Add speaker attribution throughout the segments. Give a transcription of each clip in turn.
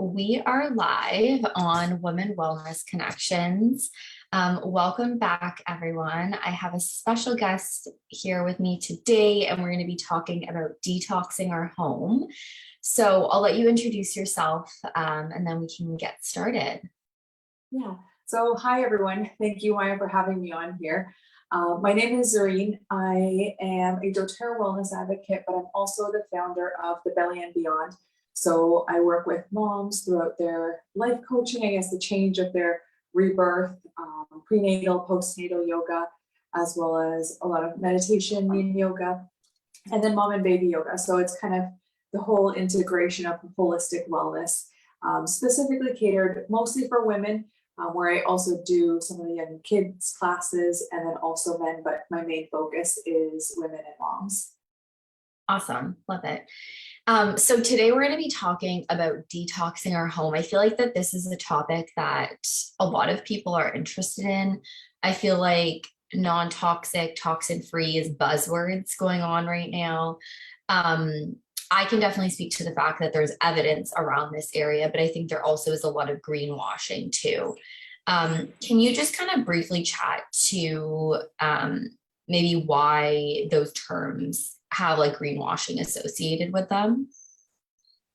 Speaker 1: we are live on Women Wellness Connections. Welcome back, everyone. I have a special guest here with me today, and we're going to be talking about detoxing our home. So I'll let you introduce yourself, and then we can get started.
Speaker 2: Yeah. So hi, everyone. Thank you, Maiya, for having me on here. My name is Zarine. I am a doTERRA wellness advocate, but I'm also the founder of The Belly and Beyond. So I work with moms throughout their life coaching, I guess the change of their rebirth, prenatal, postnatal yoga, as well as a lot of meditation, yin yoga, and then mom and baby yoga. So it's kind of the whole integration of holistic wellness, specifically catered mostly for women, where I also do some of the young kids classes and then also men, but my main focus is women and moms.
Speaker 1: Awesome. Love it. So today we're going to be talking about detoxing our home. I feel like that this is a topic that a lot of people are interested in. I feel like non-toxic, toxin-free is buzzwords going on right now. I can definitely speak to the fact that there's evidence around this area, but I think there also is a lot of greenwashing too. Can you just kind of briefly chat to maybe why those terms have like greenwashing associated with them?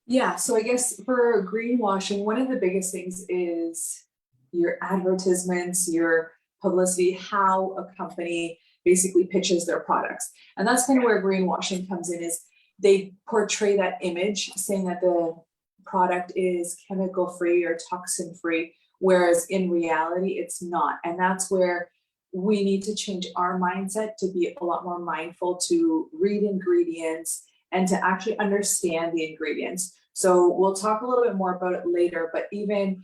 Speaker 2: Yeah, so I guess for greenwashing, one of the biggest things is your advertisements, your publicity, how a company basically pitches their products. And that's kind of where greenwashing comes in, is they portray that image saying that the product is chemical free or toxin free, whereas in reality, it's not. And that's where we need to change our mindset to be a lot more mindful, to read ingredients and to actually understand the ingredients. So we'll talk a little bit more about it later, but even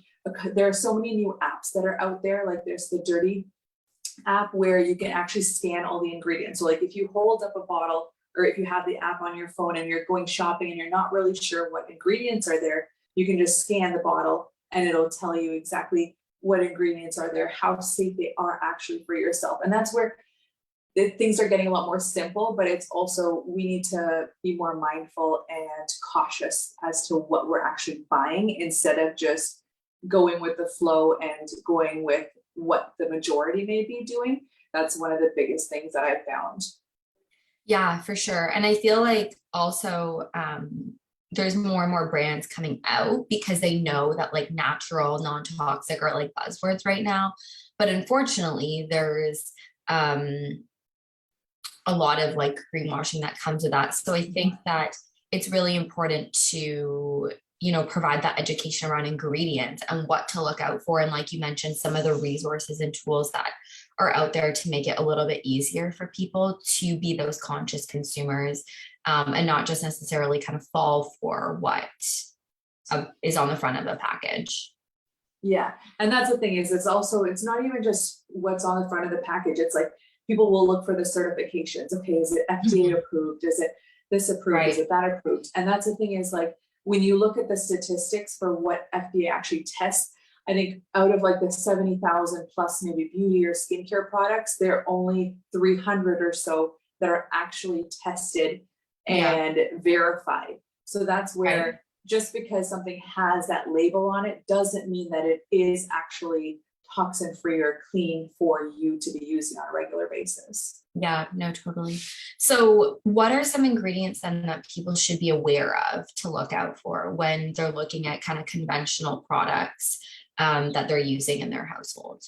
Speaker 2: there are so many new apps that are out there. Like there's the Dirty app where you can actually scan all the ingredients. So like if you hold up a bottle, or if you have the app on your phone and you're going shopping and you're not really sure what ingredients are there, you can just scan the bottle and it'll tell you exactly what ingredients are there, how safe they are actually for yourself. And that's where things are getting a lot more simple, but it's also, we need to be more mindful and cautious as to what we're actually buying, instead of just going with the flow and going with what the majority may be doing. That's one of the biggest things that I've found.
Speaker 1: Yeah, for sure. And I feel like also there's more and more brands coming out because they know that like natural, non-toxic are like buzzwords right now. But unfortunately, there's a lot of like greenwashing that comes with that. So I think that it's really important to, provide that education around ingredients and what to look out for. And like you mentioned, some of the resources and tools that are out there to make it a little bit easier for people to be those conscious consumers, and not just necessarily kind of fall for what is on the front of the package.
Speaker 2: Yeah. And that's the thing, is it's not even just what's on the front of the package. It's like people will look for the certifications. Okay, is it FDA approved? Is it this approved? Right. Is it that approved? And that's the thing, is like, when you look at the statistics for what FDA actually tests, I think out of like the 70,000 plus maybe beauty or skincare products, there are only 300 or so that are actually tested and verified. So that's where just because something has that label on it doesn't mean that it is actually toxin free or clean for you to be using on a regular basis.
Speaker 1: Yeah, no, totally. So what are some ingredients then that people should be aware of to look out for when they're looking at kind of conventional products that they're using in their household?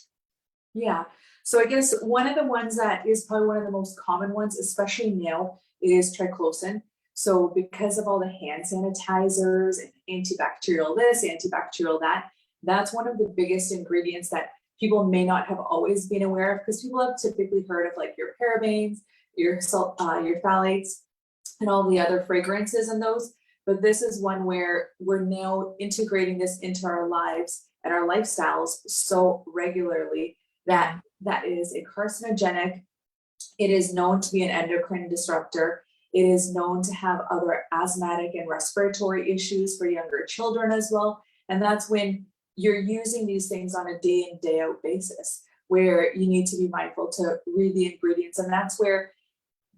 Speaker 2: Yeah. So I guess one of the ones that is probably one of the most common ones, especially now, is triclosan. So because of all the hand sanitizers and antibacterial this, antibacterial that, that's one of the biggest ingredients that people may not have always been aware of, because people have typically heard of like your parabenes, your salt, your phthalates, and all the other fragrances in those. But this is one where we're now integrating this into our lives and our lifestyles so regularly that that is a carcinogenic. It is known to be an endocrine disruptor. It is known to have other asthmatic and respiratory issues for younger children as well. And that's when you're using these things on a day in, day out basis, where you need to be mindful to read the ingredients. And that's where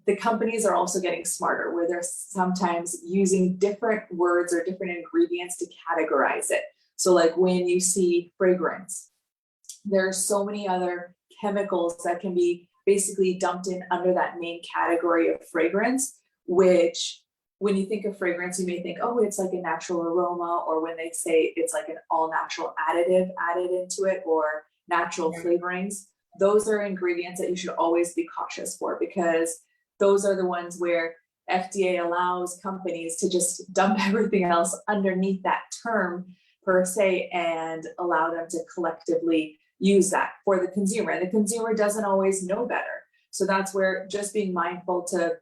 Speaker 2: the companies are also getting smarter, where they're sometimes using different words or different ingredients to categorize it. So like when you see fragrance, there are so many other chemicals that can be basically dumped in under that main category of fragrance, which when you think of fragrance, you may think, oh, it's like a natural aroma, or when they say it's like an all natural additive added into it, or natural flavorings, those are ingredients that you should always be cautious for, because those are the ones where FDA allows companies to just dump everything else underneath that term per se and allow them to collectively use that for the consumer. And the consumer doesn't always know better. So that's where just being mindful to,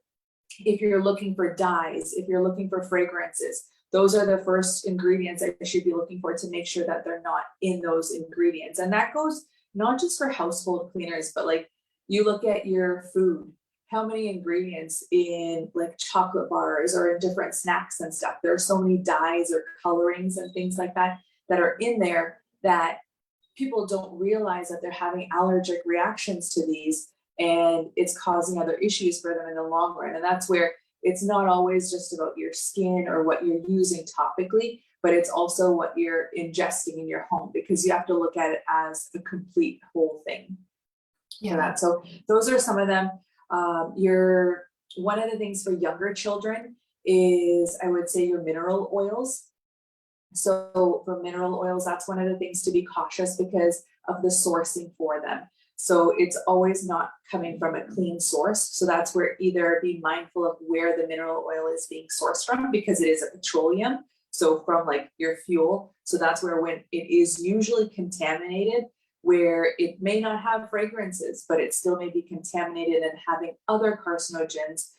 Speaker 2: if you're looking for dyes, if you're looking for fragrances, those are the first ingredients that you should be looking for to make sure that they're not in those ingredients. And that goes not just for household cleaners, but like you look at your food, how many ingredients in like chocolate bars or in different snacks and stuff. There are so many dyes or colorings and things like that that are in there that people don't realize that they're having allergic reactions to these, and it's causing other issues for them in the long run. And that's where it's not always just about your skin or what you're using topically, but it's also what you're ingesting in your home, because you have to look at it as a complete whole thing. Yeah. For that. So those are some of them. One of the things for younger children is, I would say, your mineral oils. So for mineral oils, that's one of the things to be cautious because of the sourcing for them. So it's always not coming from a clean source. So that's where either be mindful of where the mineral oil is being sourced from, because it is a petroleum. So from like your fuel. So that's where, when it is usually contaminated, where it may not have fragrances, but it still may be contaminated and having other carcinogens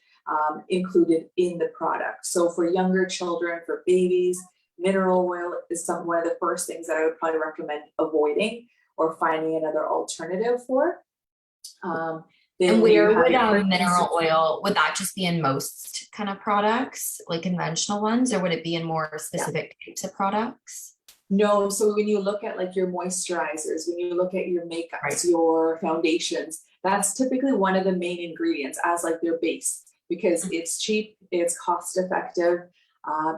Speaker 2: included in the product. So for younger children, for babies, mineral oil is one of the first things that I would probably recommend avoiding or finding another alternative for.
Speaker 1: And where would mineral oil, would that just be in most kind of products, like conventional ones, or would it be in more specific types of products?
Speaker 2: No, so when you look at like your moisturizers, when you look at your makeups, your foundations, that's typically one of the main ingredients as like their base, because it's cheap, it's cost effective,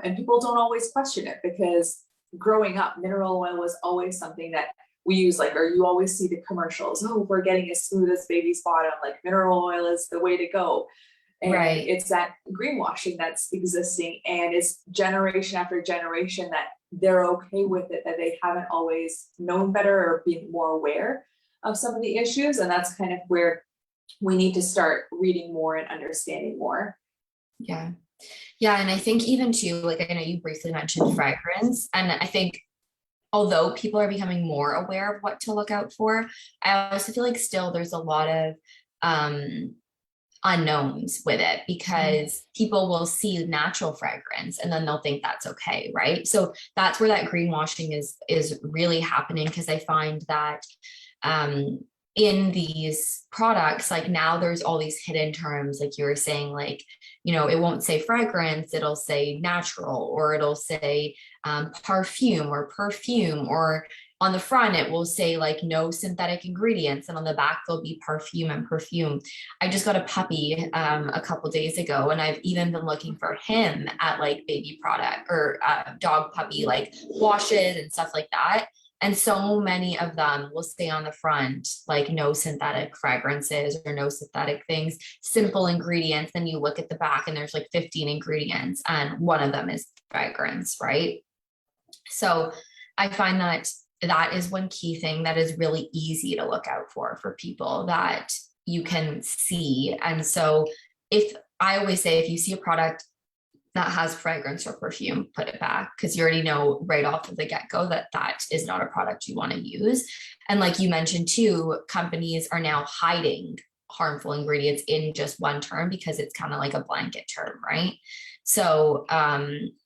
Speaker 2: and people don't always question it, because growing up, mineral oil was always something that we use, like, or you always see the commercials, oh, we're getting as smooth as baby's bottom, like mineral oil is the way to go. And it's that greenwashing that's existing, and it's generation after generation that they're okay with it, that they haven't always known better or been more aware of some of the issues. And that's kind of where we need to start reading more and understanding more.
Speaker 1: Yeah. Yeah. And I think even too, like, I know you briefly mentioned fragrance, and I think although people are becoming more aware of what to look out for, I also feel like still there's a lot of unknowns with it, because people will see natural fragrance and then they'll think that's okay, right? So that's where that greenwashing is really happening, because I find that in these products, like now there's all these hidden terms, like you were saying, like, you know, it won't say fragrance, it'll say natural, or it'll say perfume, or on the front, it will say like no synthetic ingredients, and on the back, there'll be perfume. I just got a puppy a couple days ago, and I've even been looking for him at like baby product or dog puppy, like washes and stuff like that. And so many of them will say on the front, like no synthetic fragrances or no synthetic things, simple ingredients. Then you look at the back and there's like 15 ingredients, and one of them is fragrance, right? So I find that is one key thing that is really easy to look out for people that you can see. And so if I always say, if you see a product that has fragrance or perfume, put it back, because you already know right off of the get-go that that is not a product you want to use. And like you mentioned too, companies are now hiding harmful ingredients in just one term, because it's kind of like a blanket term, right? So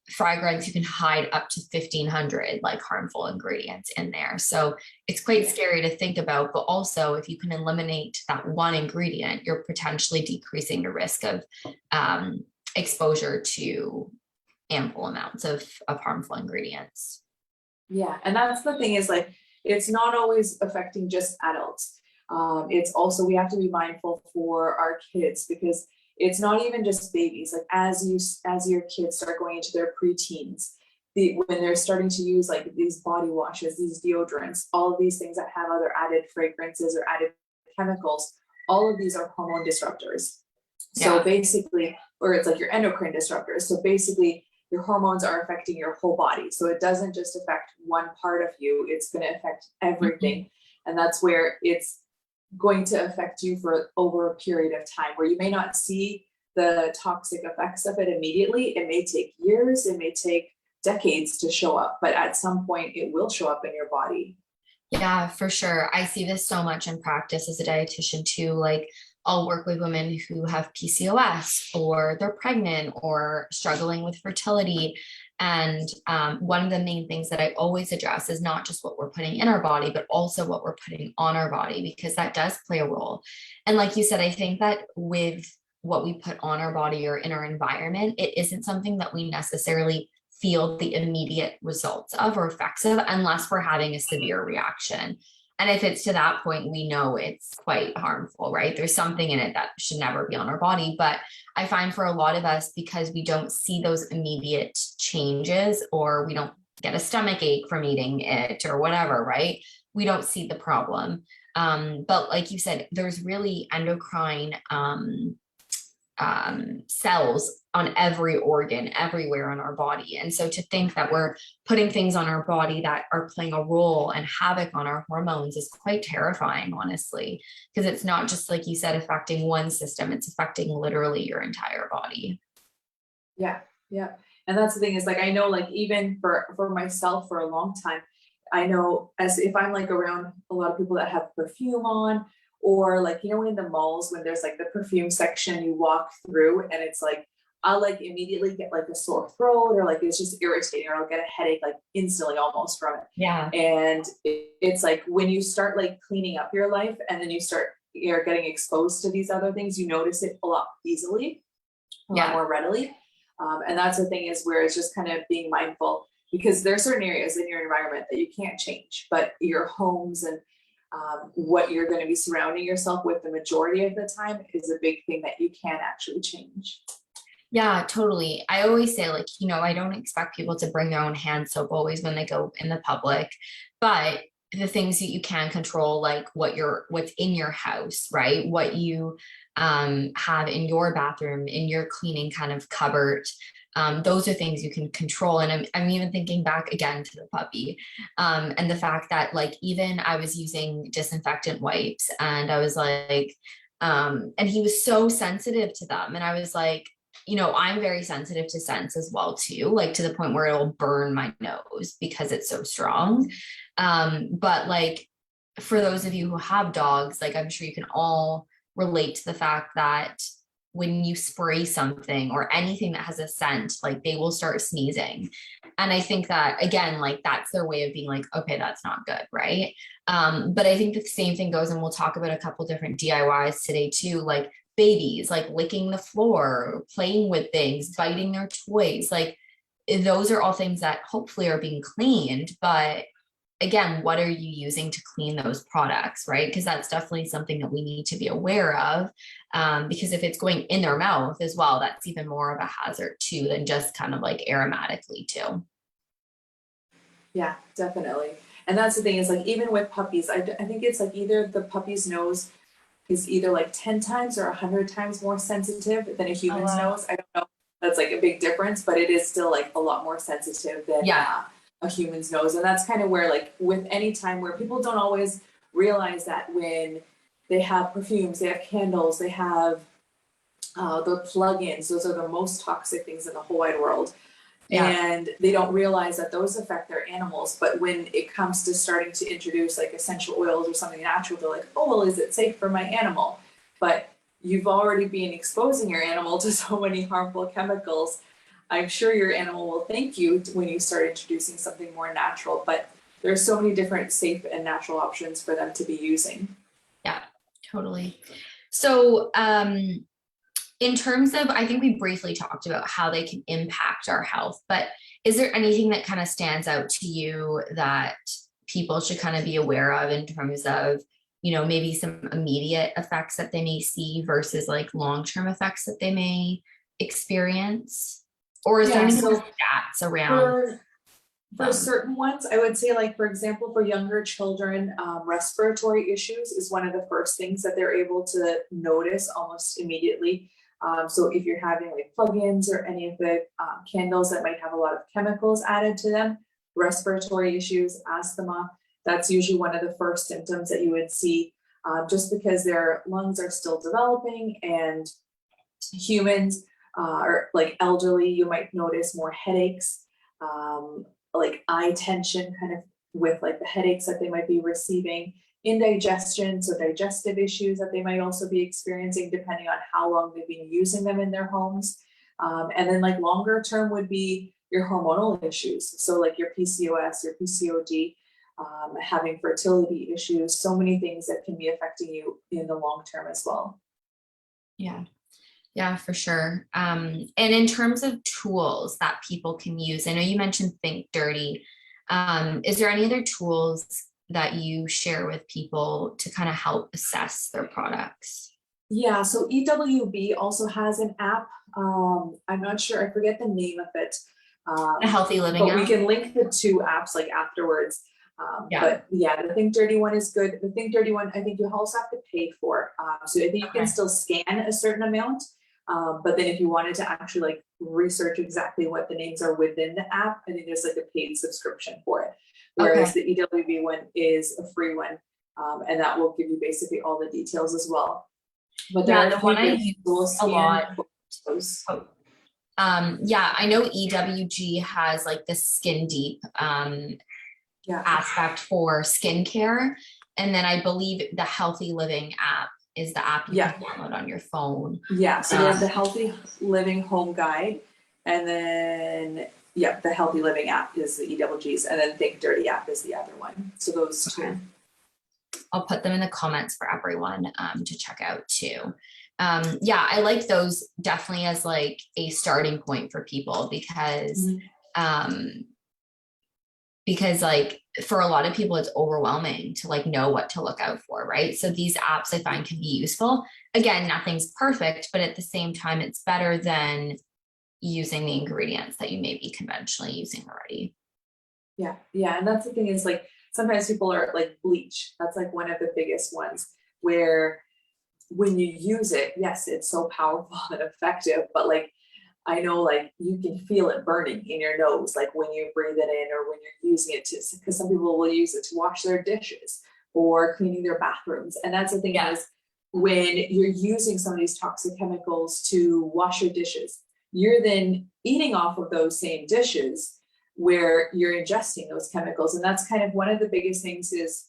Speaker 1: fragrance, you can hide up to 1,500 like harmful ingredients in there. So it's quite scary to think about, but also if you can eliminate that one ingredient, you're potentially decreasing the risk of exposure to ample amounts of harmful ingredients.
Speaker 2: Yeah, and that's the thing, is like, it's not always affecting just adults. It's also, we have to be mindful for our kids, because It's not even just babies. Like as your kids start going into their preteens, when they're starting to use like these body washes, these deodorants, all of these things that have other added fragrances or added chemicals, all of these are hormone disruptors. So basically, or it's like your endocrine disruptors. So basically, your hormones are affecting your whole body. So it doesn't just affect one part of you, it's going to affect everything. Mm-hmm. And that's where it's going to affect you for over a period of time, where you may not see the toxic effects of it immediately. It may take years, it may take decades to show up, but at some point it will show up in your body.
Speaker 1: Yeah, for sure. I see this so much in practice as a dietitian too. Like I'll work with women who have PCOS or they're pregnant or struggling with fertility. And one of the main things that I always address is not just what we're putting in our body, but also what we're putting on our body, because that does play a role. And like you said, I think that with what we put on our body or in our environment, it isn't something that we necessarily feel the immediate results of or effects of unless we're having a severe reaction. And if it's to that point, we know it's quite harmful, right? There's something in it that should never be on our body. But I find for a lot of us, because we don't see those immediate changes, or we don't get a stomach ache from eating it or whatever, right? We don't see the problem. But like you said, there's really endocrine cells on every organ, everywhere in our body. And so to think that we're putting things on our body that are playing a role and havoc on our hormones is quite terrifying, honestly, because it's not just, like you said, affecting one system, it's affecting literally your entire body.
Speaker 2: Yeah. Yeah. And that's the thing is, like, I know, like, even for myself for a long time, I know as if I'm like around a lot of people that have perfume on, or like, you know, in the malls when there's like the perfume section, you walk through and it's like, I'll like immediately get like a sore throat, or like it's just irritating, or I'll get a headache like instantly almost from it.
Speaker 1: Yeah.
Speaker 2: And it's like when you start like cleaning up your life and then you're getting exposed to these other things, you notice it a lot easily, a lot more readily. And that's the thing is where it's just kind of being mindful, because there are certain areas in your environment that you can't change, but your homes and what you're going to be surrounding yourself with the majority of the time is a big thing that you can actually change.
Speaker 1: Yeah, totally. I always say, like, you know, I don't expect people to bring their own hand soap always when they go in the public, but the things that you can control, like what's in your house, right? What you have in your bathroom, in your cleaning kind of cupboard. Those are things you can control. And I'm even thinking back again to the puppy, and the fact that, like, even I was using disinfectant wipes and I was like, and he was so sensitive to them. And I was like, you know, I'm very sensitive to scents as well too, like to the point where it'll burn my nose because it's so strong. But like, for those of you who have dogs, like, I'm sure you can all relate to the fact that when you spray something or anything that has a scent, like, they will start sneezing. And I think that, again, like, that's their way of being like, okay, that's not good, right? But I think the same thing goes, and we'll talk about a couple different DIYs today too, like babies, like licking the floor, playing with things, biting their toys. Like, those are all things that hopefully are being cleaned, but again, what are you using to clean those products, right? Because that's definitely something that we need to be aware of, because if it's going in their mouth as well, that's even more of a hazard too than just kind of like aromatically too.
Speaker 2: Yeah, definitely. And that's the thing is, like, even with puppies, I think it's like either the puppy's nose is either like 10 times or 100 times more sensitive than a human's nose. I don't know. That's like a big difference, but it is still like a lot more sensitive than a human's nose. And that's kind of where, like, with any time where people don't always realize that when they have perfumes, they have candles, they have the plug-ins, those are the most toxic things in the whole wide world. And they don't realize that those affect their animals. But when it comes to starting to introduce like essential oils or something natural, they're like, oh, well, is it safe for my animal? But you've already been exposing your animal to so many harmful chemicals. I'm sure your animal will thank you when you start introducing something more natural, but there's so many different safe and natural options for them to be using.
Speaker 1: Yeah, totally. So, in terms of, I think we briefly talked about how they can impact our health, but is there anything that kind of stands out to you that people should kind of be aware of in terms of maybe some immediate effects that they may see versus like long-term effects that they may experience? Or is there
Speaker 2: Yeah,
Speaker 1: any sort
Speaker 2: so
Speaker 1: of stats around
Speaker 2: for
Speaker 1: them?
Speaker 2: certain ones, I would say, like, for example, for younger children, respiratory issues is one of the first things that they're able to notice almost immediately. So if you're having like plugins or any of the candles that might have a lot of chemicals added to them, respiratory issues, asthma, that's usually one of the first symptoms that you would see, just because their lungs are still developing. And humans or like elderly, you might notice more headaches, like eye tension, kind of with like the headaches that they might be receiving, indigestion, so digestive issues that they might also be experiencing depending on how long they've been using them in their homes. And then like longer term would be your hormonal issues. So like your PCOS, your PCOD, having fertility issues, so many things that can be affecting you in the long term as well.
Speaker 1: Yeah. Yeah, for sure. And in terms of tools that people can use, I know you mentioned Think Dirty. Is there any other tools that you share with people to kind of help assess their products?
Speaker 2: Yeah, so EWB also has an app. I'm not sure, I forget the name of it.
Speaker 1: A healthy living
Speaker 2: But we
Speaker 1: app?
Speaker 2: can link the two apps like afterwards.
Speaker 1: Yeah.
Speaker 2: But yeah, the Think Dirty one is good. The Think Dirty one, I think you also have to pay for. So I think you can
Speaker 1: Okay.
Speaker 2: still scan a certain amount. But then if you wanted to actually like research exactly what the names are within the app, I think there's like a paid subscription for it. Whereas
Speaker 1: Okay.
Speaker 2: the EWB one is a free one. And that will give you basically all the details as well. But there
Speaker 1: Yeah,
Speaker 2: are
Speaker 1: the
Speaker 2: a few
Speaker 1: one I
Speaker 2: good
Speaker 1: use
Speaker 2: dual
Speaker 1: a
Speaker 2: scan
Speaker 1: lot.
Speaker 2: photos.
Speaker 1: Oh, yeah, I know EWG has like the skin deep
Speaker 2: Yeah.
Speaker 1: aspect for skincare. And then I believe the Healthy Living app is the app you
Speaker 2: Yeah.
Speaker 1: can download on your phone.
Speaker 2: Yeah, so they have the Healthy Living Home Guide, and then yeah, the Healthy Living app is the EWG's, and then Think Dirty app is the other one. So those
Speaker 1: Okay.
Speaker 2: two.
Speaker 1: I'll put them in the comments for everyone to check out too. Yeah, I like those definitely as like a starting point for people because like for a lot of people it's overwhelming to like know what to look out for, right? So these apps I find can be useful. Again, nothing's perfect, but at the same time it's better than using the ingredients that you may be conventionally using already.
Speaker 2: Yeah, yeah, and that's the thing is like sometimes people are like bleach. That's like one of the biggest ones where when you use it, yes, it's so powerful and effective, but like I know like you can feel it burning in your nose, like when you breathe it in or when you're using it to, because some people will use it to wash their dishes or cleaning their bathrooms. And that's the thing
Speaker 1: Yeah.
Speaker 2: is when you're using some of these toxic chemicals to wash your dishes, you're then eating off of those same dishes where you're ingesting those chemicals. And that's kind of one of the biggest things is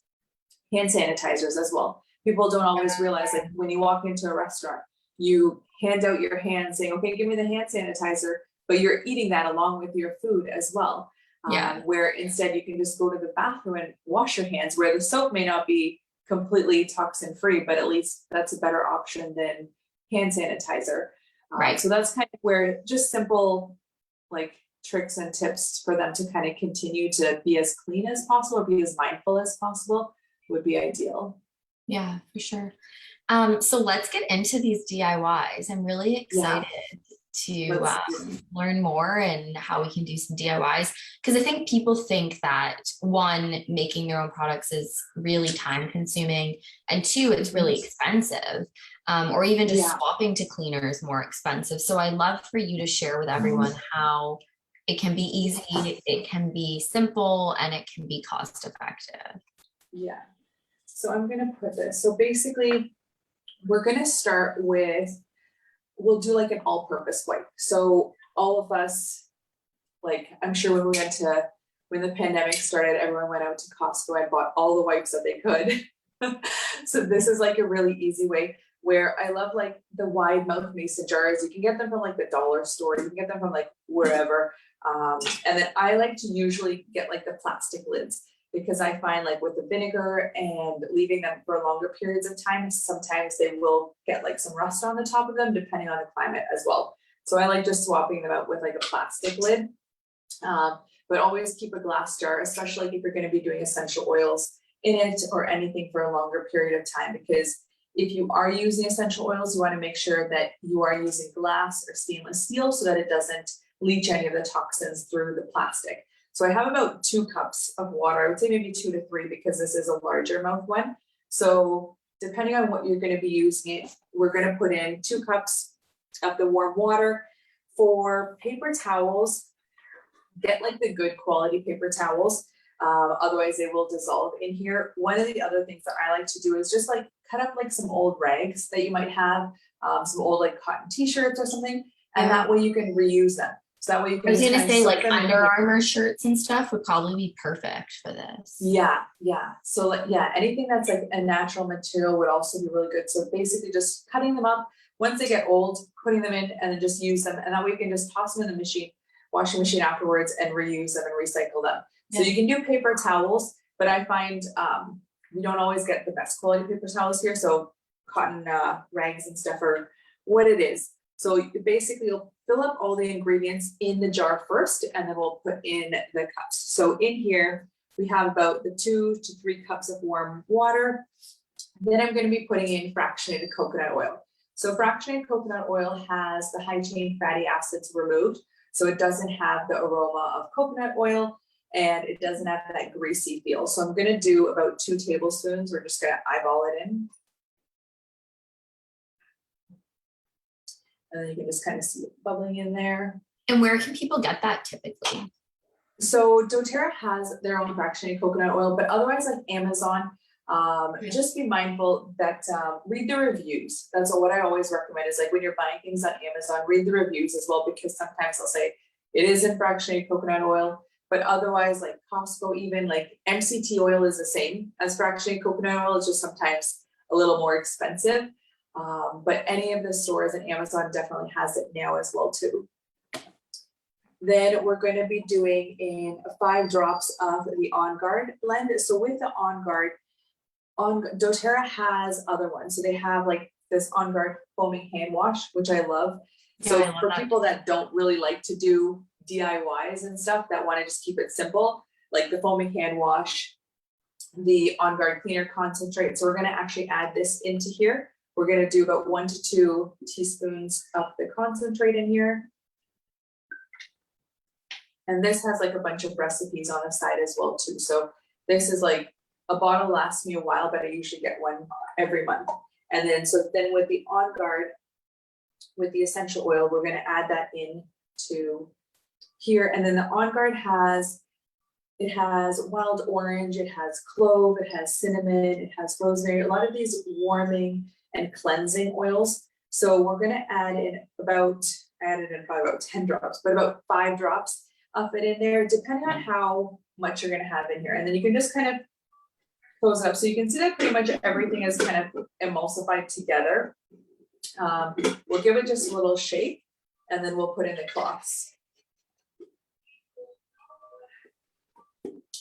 Speaker 2: hand sanitizers as well. People don't always realize like when you walk into a restaurant, you hand out your hand saying, okay, give me the hand sanitizer, but you're eating that along with your food as well.
Speaker 1: Yeah.
Speaker 2: Where instead you can just go to the bathroom and wash your hands, where the soap may not be completely toxin free, but at least that's a better option than hand sanitizer.
Speaker 1: Right.
Speaker 2: So that's kind of where just simple like tricks and tips for them to kind of continue to be as clean as possible, or be as mindful as possible would be ideal.
Speaker 1: Yeah, for sure. So let's get into these DIYs. I'm really excited to learn more and how we can do some DIYs, because I think people think that one, making their own products is really time consuming, and two, it's really expensive, or even just swapping to cleaner is more expensive. So I'd love for you to share with everyone how it can be easy, it can be simple, and it can be cost effective.
Speaker 2: Yeah. So I'm going to put this. So basically, we're going to start with, we'll do like an all-purpose wipe. So all of us, like I'm sure when the pandemic started, everyone went out to Costco and bought all the wipes that they could. So this is like a really easy way, where I love like the wide mouth mason jars. You can get them from like the dollar store. You can get them from like wherever. And then I like to usually get like the plastic lids, because I find like with the vinegar and leaving them for longer periods of time, sometimes they will get like some rust on the top of them, depending on the climate as well. So I like just swapping them out with like a plastic lid. But always keep a glass jar, especially if you're going to be doing essential oils in it or anything for a longer period of time, because if you are using essential oils, you want to make sure that you are using glass or stainless steel so that it doesn't leach any of the toxins through the plastic. So I have about 2 cups of water. I would say maybe 2 to 3 because this is a larger mouth one. So depending on what you're going to be using it, we're going to put in 2 cups of the warm water. For paper towels, get like the good quality paper towels. Otherwise they will dissolve in here. One of the other things that I like to do is just like cut up like some old rags that you might have, some old like cotton t-shirts or something, and that way you can reuse them. So that way you can.
Speaker 1: I was gonna say like Under Armour shirts and stuff would probably be perfect for this.
Speaker 2: Yeah. So like, yeah, anything that's like a natural material would also be really good. So basically just cutting them up. Once they get old, putting them in and then just use them. And that way you can just toss them in the machine, washing machine afterwards, and reuse them and recycle them. So you can do paper towels, but I find we don't always get the best quality paper towels here. So cotton rags and stuff are what it is. So you basically you'll fill up all the ingredients in the jar first, and then we'll put in the cups. So in here, we have about the 2 to 3 cups of warm water. Then I'm going to be putting in fractionated coconut oil. So fractionated coconut oil has the high chain fatty acids removed. So it doesn't have the aroma of coconut oil, and it doesn't have that greasy feel. So I'm going to do about 2 tablespoons. We're just going to eyeball it in. And then you can just kind of see it bubbling in there.
Speaker 1: And where can people get that typically?
Speaker 2: So doTERRA has their own fractionated coconut oil, but otherwise like Amazon, just be mindful that read the reviews. That's what I always recommend is like when you're buying things on Amazon, read the reviews as well, because sometimes they'll say it isn't fractionated coconut oil, but otherwise like Costco, even like MCT oil is the same as fractionated coconut oil. It's just sometimes a little more expensive. But any of the stores and Amazon definitely has it now as well too. Then we're going to be doing in 5 drops of the On Guard blend. So with the On Guard, doTERRA has other ones. So they have like this On Guard foaming hand wash, which I love. So for people that don't really like to do DIYs and stuff, that want to just keep it simple, like the foaming hand wash, the On Guard cleaner concentrate. So we're going to actually add this into here. We're going to do about 1 to 2 teaspoons of the concentrate in here. And this has like a bunch of recipes on the side as well too. So this is like a bottle lasts me a while, but I usually get one every month. And then, so then with the On Guard, with the essential oil, we're going to add that in to here. And then the On Guard it has wild orange, it has clove, it has cinnamon, it has rosemary, a lot of these warming and cleansing oils. So we're going to add in about 10 drops, but about 5 drops of it in there, depending on how much you're going to have in here. And then you can just kind of close it up. So you can see that pretty much everything is kind of emulsified together. We'll give it just a little shake, and then we'll put in the cloths.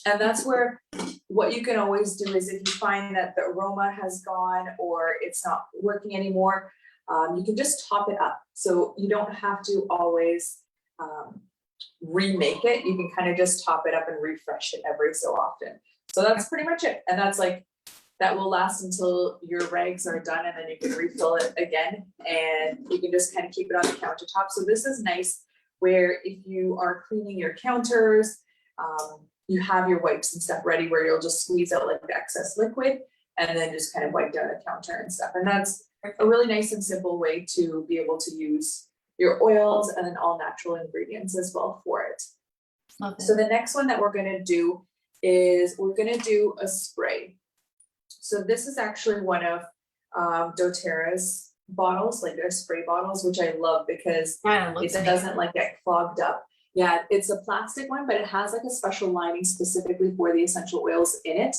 Speaker 2: And that's where what you can always do is if you find that the aroma has gone or it's not working anymore, you can just top it up. So you don't have to always remake it. You can kind of just top it up and refresh it every so often. So that's pretty much it. And that's like, that will last until your rags are done, and then you can refill it again, and you can just kind of keep it on the countertop. So this is nice where if you are cleaning your counters, you have your wipes and stuff ready where you'll just squeeze out like the excess liquid and then just kind of wipe down the counter and stuff. And that's a really nice and simple way to be able to use your oils and then all natural ingredients as well for it. So the next one that we're going to do is we're going to do a spray. So this is actually one of doTERRA's bottles, like their spray bottles, which I love because it doesn't like get clogged up. Yeah, it's a plastic one, but it has like a special lining specifically for the essential oils in it.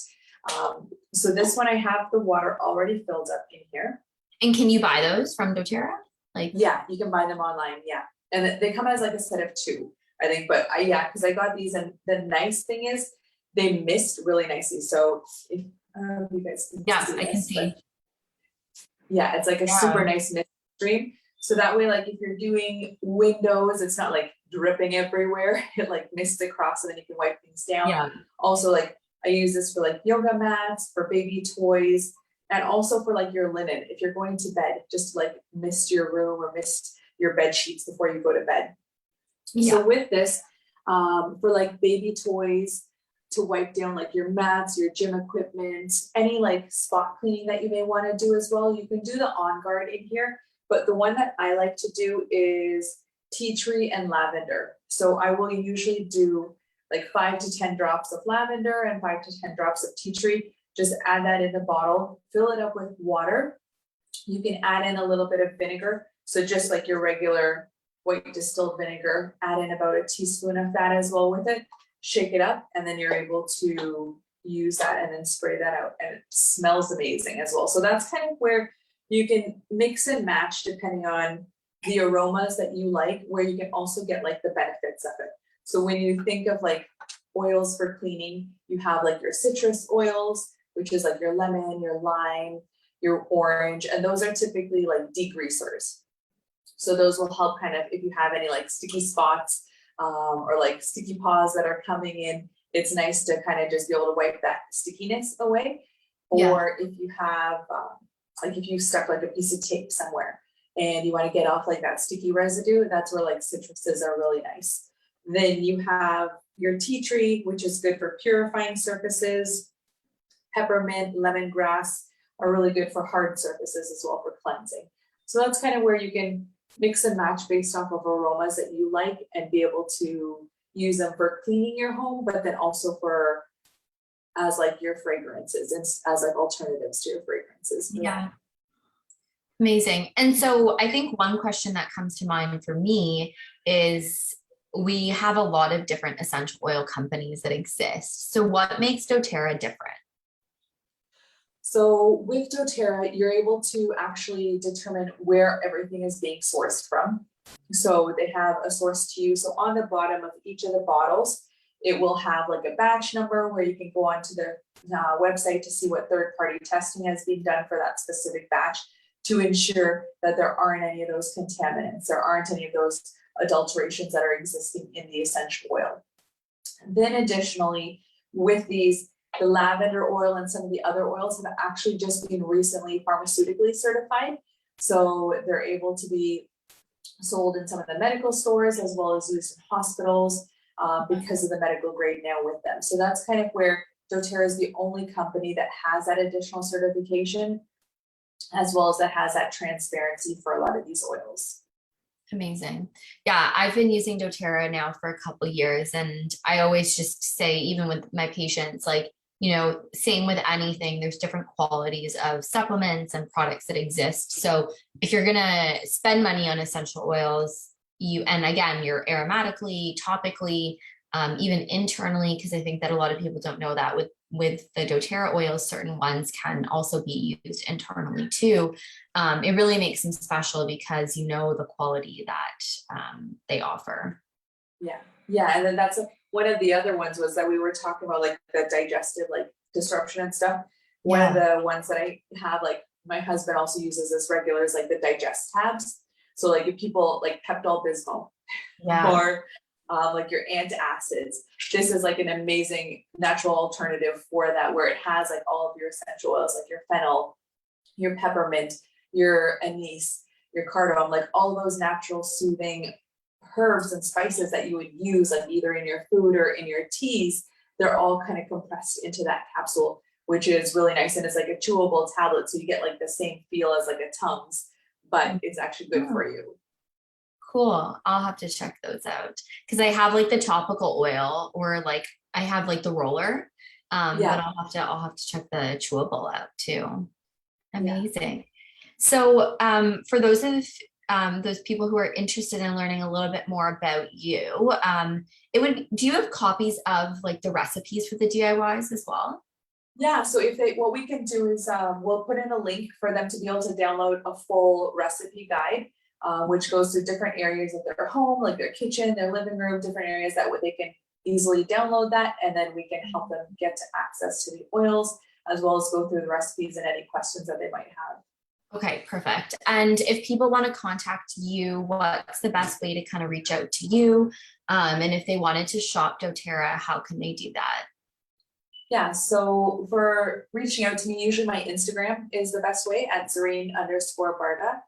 Speaker 2: So this one, I have the water already filled up in here.
Speaker 1: And can you buy those from doTERRA? Like,
Speaker 2: yeah, you can buy them online. Yeah, and they come as like a set of 2, I think. But yeah, because I got these, and the nice thing is they mist really nicely. So if you guys can see
Speaker 1: I can see.
Speaker 2: Yeah, it's like a super nice mist stream. So that way, like if you're doing windows, it's not like dripping everywhere. It like mists across, and then you can wipe things down. Yeah. Also, like I use this for like yoga mats, for baby toys, and also for like your linen. If you're going to bed, just to like mist your room or mist your bed sheets before you go to bed.
Speaker 1: Yeah.
Speaker 2: So with this, for like baby toys, to wipe down like your mats, your gym equipment, any like spot cleaning that you may want to do as well. You can do the On Guard in here, but the one that I like to do is tea tree and lavender. So I will usually do like 5 to 10 drops of lavender and 5 to 10 drops of tea tree. Just add that in the bottle, fill it up with water. You can add in a little bit of vinegar. So just like your regular white distilled vinegar, add in about a teaspoon of that as well with it, shake it up, and then you're able to use that and then spray that out, and it smells amazing as well. So that's kind of where you can mix and match depending on the aromas that you like, where you can also get like the benefits of it. So when you think of like oils for cleaning, you have like your citrus oils, which is like your lemon, your lime, your orange, and those are typically like degreasers. So those will help kind of, if you have any like sticky spots or like sticky paws that are coming in, it's nice to kind of just be able to wipe that stickiness away. Or if you have, like if you stuck like a piece of tape somewhere and you want to get off like that sticky residue, that's where like citruses are really nice. Then you have your tea tree, which is good for purifying surfaces. Peppermint, lemongrass are really good for hard surfaces as well, for cleansing. So that's kind of where you can mix and match based off of aromas that you like and be able to use them for cleaning your home, but then also for as like your fragrances and as like alternatives to your fragrances.
Speaker 1: Yeah. Amazing. And so I think one question that comes to mind for me is, we have a lot of different essential oil companies that exist. So what makes doTERRA different?
Speaker 2: So with doTERRA, you're able to actually determine where everything is being sourced from. So they have a source to you. So on the bottom of each of the bottles, it will have like a batch number where you can go onto their website to see what third-party testing has been done for that specific batch, to ensure that there aren't any of those contaminants, there aren't any of those adulterations that are existing in the essential oil. Then additionally, with these, the lavender oil and some of the other oils have actually just been recently pharmaceutically certified. So they're able to be sold in some of the medical stores as well as used in hospitals because of the medical grade now with them. So that's kind of where doTERRA is the only company that has that additional certification, as well as that has that transparency for a lot of these oils.
Speaker 1: Amazing. Yeah, I've been using doTERRA now for a couple of years, and I always just say, even with my patients, like, you know, same with anything, there's different qualities of supplements and products that exist. So if you're gonna spend money on essential oils, and again, you're aromatically, topically, even internally, because I think that a lot of people don't know that with the doTERRA oils, certain ones can also be used internally too. It really makes them special because you know the quality that they offer.
Speaker 2: Yeah, and then that's one of the other ones was that we were talking about, like the digestive like disruption and stuff. One of the ones that I have, like my husband also uses this regular, is like the digest tabs. So like if people like Pepto-Bismol or like your antacids, this is like an amazing natural alternative for that, where it has like all of your essential oils, like your fennel, your peppermint, your anise, your cardamom, like all those natural soothing herbs and spices that you would use like either in your food or in your teas. They're all kind of compressed into that capsule, which is really nice. And it's like a chewable tablet, so you get like the same feel as like a Tums, but it's actually good for you.
Speaker 1: Cool. I'll have to check those out, because I have like the topical oil, or like I have like the roller. But I'll have to check the chewable out too. Amazing. So for those people who are interested in learning a little bit more about you, do you have copies of like the recipes for the DIYs as well?
Speaker 2: Yeah, so what we can do is we'll put in a link for them to be able to download a full recipe guide, which goes to different areas of their home, like their kitchen, their living room, different areas that they can easily download that, and then we can help them get to access to the oils, as well as go through the recipes and any questions that they might have.
Speaker 1: Okay, perfect. And if people want to contact you, what's the best way to kind of reach out to you? And if they wanted to shop doTERRA, how can they do that?
Speaker 2: Yeah, so for reaching out to me, usually my Instagram is the best way at Zarine_Barda,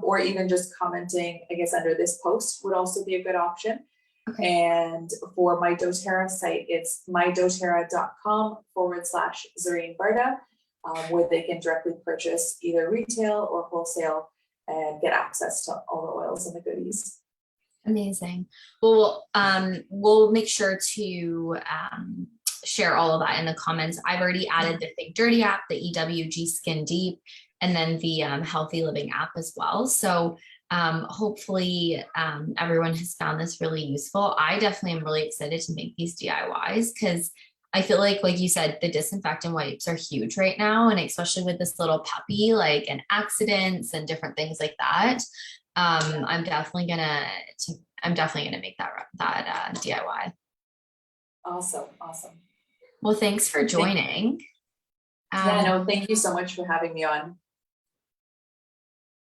Speaker 2: or even just commenting, I guess, under this post would also be a good option.
Speaker 1: Okay.
Speaker 2: And for my doTERRA site, it's mydoterra.com/Zarine Barda, where they can directly purchase either retail or wholesale and get access to all the oils and the goodies.
Speaker 1: Amazing. Well, we'll make sure to share all of that in the comments. I've already added the Think Dirty app, the EWG Skin Deep, and then the Healthy Living app as well. So hopefully everyone has found this really useful. I definitely am really excited to make these DIYs because I feel like you said, the disinfectant wipes are huge right now, and especially with this little puppy, like, and accidents and different things like that. I'm definitely gonna make that DIY.
Speaker 2: Awesome, awesome.
Speaker 1: Well, thanks for joining.
Speaker 2: Yeah, no, thank you so much for having me on.